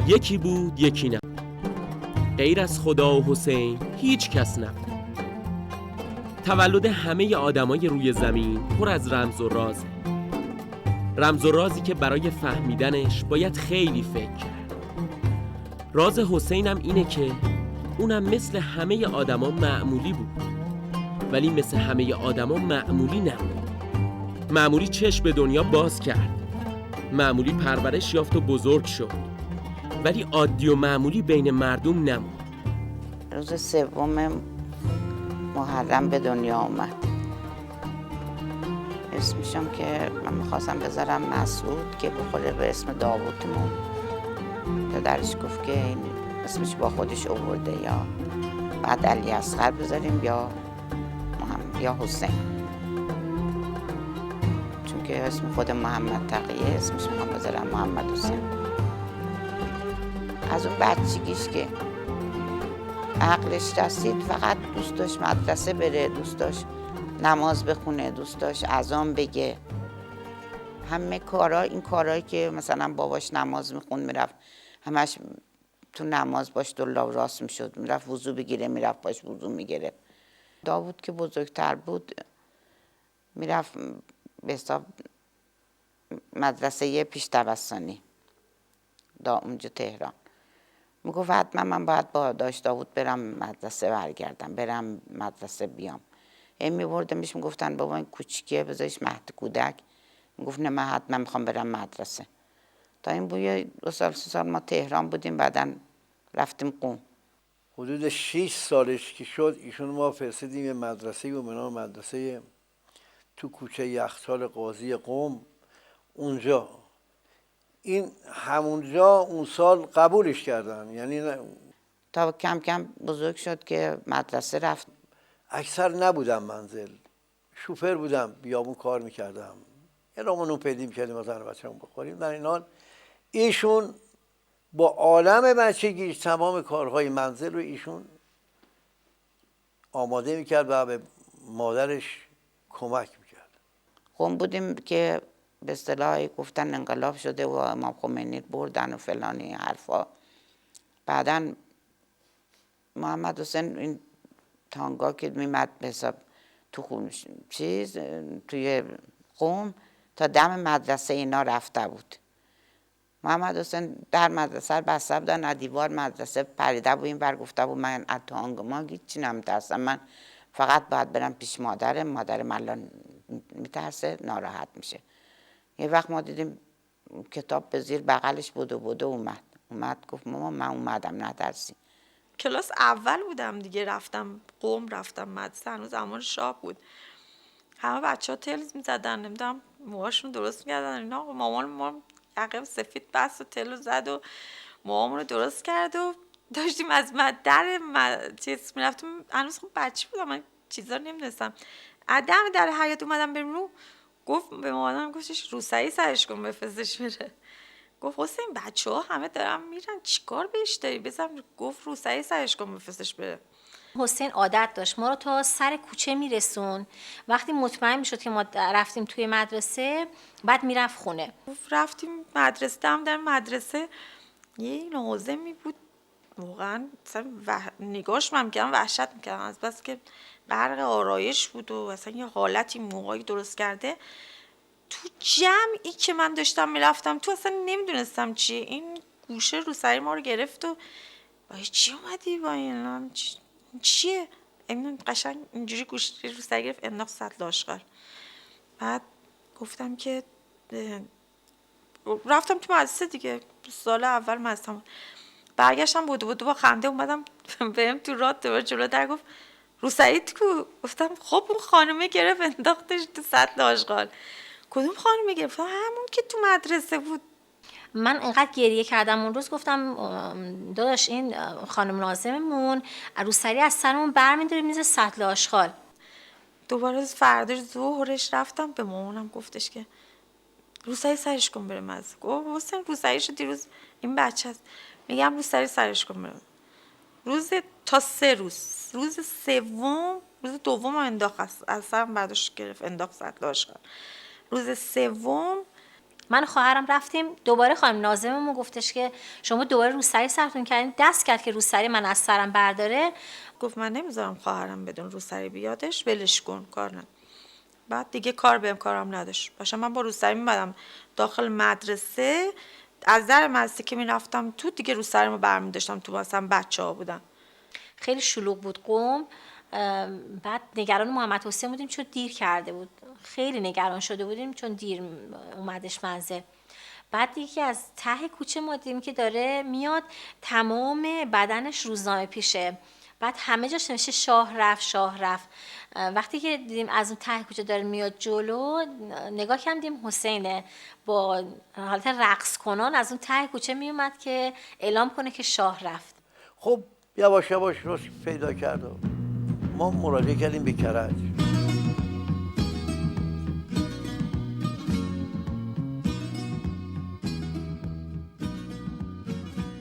یکی بود یکی نه، غیر از خدا و حسین هیچ کس نبود. تولد همه آدمای روی زمین پر از رمز و راز، رمز و رازی که برای فهمیدنش باید خیلی فکر کرد. راز حسینم اینه که اونم مثل همه آدما معمولی بود، ولی مثل همه آدما معمولی نبود. معمولی چشم به دنیا باز کرد، معمولی پرورش یافت و بزرگ شد، ولی عادی و معمولی بین مردم نمود. روز 3 محرم به دنیا آمد. اسمشم که من میخواستم بذارم مسعود که بخوره به اسم داوودمون. پدرش گفت که این اسمش با خودش آورده، یا بعد علی اصغر بذاریم یا حسین، چون که اسم خود محمد تقیه، اسمش میخوام بذارم محمد حسین. از اون بچگیش که عقلش رسید فقط دوست داشت مدرسه بره، دوست داشت نماز بخونه، دوست داشت اذان بگه. همه کارا، این کارهایی که مثلا باباش نماز میخوند میرفت همش تو نماز باش دلا راست میشد، میرفت وضو بگیره میرفت باش وضو میگرفت. داوود که بزرگتر بود میرفت به حساب مدرسه پیش دبستانی اونجا تهران. میگفت حتما من باید با داشت داوود برم مدرسه برگردم، برم مدرسه بیام. این میبردمش میگفتن بابا این کوچیکیه بذارش مهد کودک. میگفت نه من حتما میخوام برم مدرسه. تا این بویه 2 سال 3 سال ما تهران بودیم، بعدا رفتیم قم. حدود 6 سالش که شد ایشون ما فرستادیم یه مدرسه و به نام مدرسه تو کوچه یخچال قاضی قم. اونجا این همونجا اون سال قبولش کردن، یعنی تا کم کم بزرگ شد که مدرسه رفت. اکثر نبودم منزل، شوفر بودم، بیابون کار میکردم، یه نون پیدا میکردیم از زن بچه‌مون بخوریم. در این حال ایشون با عالم بچگیش تمام کارهای منزل رو ایشون آماده میکرد و به مادرش کمک میکرد. قم بودیم که به اصطلاح گفتن انقلاب شده و امام خمینی بردن و فلانی حرفا. بعدن محمد حسین این تانگا که میمد به حساب تو خونش توی قم تا دم مدرسه اینا رفته بود. محمد حسین در مدرسه رو بسته بودن، از دیوار مدرسه پریده بود این ور گفته بود من از تانگ ما هیچی نمیترسم، من فقط باید برم پیش مادرم الان میترسه ناراحت میشه. یه وقت ما دیدیم کتاب به زیر بغلش بود و اومد گفت ماما من اومدم نترسی. کلاس اول بودم دیگه، رفتم قم، رفتم مدرسه، هنوز زمان شاه بود. همه بچه ها تلز میزدن، نمیدونم موهاشون درست میکردن اینا. مامان ما یقه سفید بست و تلو زد و موهامون رو درست کرد و داشتیم از در چیز میرفتیم. هنوز خوب بچه بودم، من چیزا نمیدونستم. در حیاط اومدم بریم رو، گفت به مامانم گفتش روسری سرش کن بفرستش بره. گفت حسین بچه ها همه دارن میرن چیکار بهش داری بزن. گفت روسری سرش کن بفرستش بره. حسین عادت داشت ما رو تا سر کوچه میرسون، وقتی مطمئن میشد که ما رفتیم توی مدرسه بعد میرفت خونه. گفت رفتیم مدرسه، در مدرسه یه ناظمی بود واقعا نگاش من میکردم وحشت میکردم، از بس که غرق آرایش بود و اصلا یه حالتی موهایی درست کرده. تو جمعی که من داشتم میرفتم تو اصلا نمیدونستم چیه، این گوشه رو سری ما رو گرفت و چی اومدی با این چیه این قشنگ اینجوری گوشه رو سری گرفت انداخت سطل آشغال. بعد گفتم که رفتم تو مدرسه دیگه، سال اول مدرسه برگشتم بودو با خنده اومدم بهم تو راه دوباره جلو در گفت روسعید کو؟ گفتم خب اون خانومه گرفت انداختش تو سطل آشغال. کدوم خانومه گرفت؟ همون که تو مدرسه بود. من اینقدر گریه کردم اون روز، گفتم داداش این خانم ناظممون روسری از سرمون برمی‌داره میز سطل آشغال. دوباره فرداش ظهرش رفتم به مامانم گفتش که روسری سرش کن بره مدرسه. گفت حسین روسریشو دیروز این بچه است، میگم روسری سرش کن بره. تا 3 روز سوم، روز دوم انداخت از سرم برداشت گرفت انداخت سطل آشغال. روز سوم من و خواهرم رفتیم، دوباره خانم ناظممون گفتش که شما دوباره روسری سرتون کردین، دست کرد که روسری من از سرم برداره. گفت من نمیذارم خواهرم بدون روسری بیادش، ولش کن کار نه. بعد دیگه کارم نداشت. باشه من با روسری میمدم داخل مدرسه، از در مدرسه که میرفتم تو دیگه روسریمو برمی‌داشتم تو، مثلا بچه‌ها بودن. خیلی شلوغ بود قم. بعد نگران محمد حسین بودیم چون دیر کرده بود، خیلی نگران شده بودیم چون دیر اومدش منزل. بعد یکی از ته کوچه ما دیدیم که داره میاد، تمام بدنش روزنامه پیشه، بعد همه جاش نوشته شاه رفت. وقتی که دیدیم از اون ته کوچه داره میاد جلو، نگاه کردیم حسینه با حالت رقص کنان از اون ته کوچه میومد که اعلام کنه که شاه رفت. خب یواش یواش رشد پیدا کرد و ما مراجعه کردیم به کرج.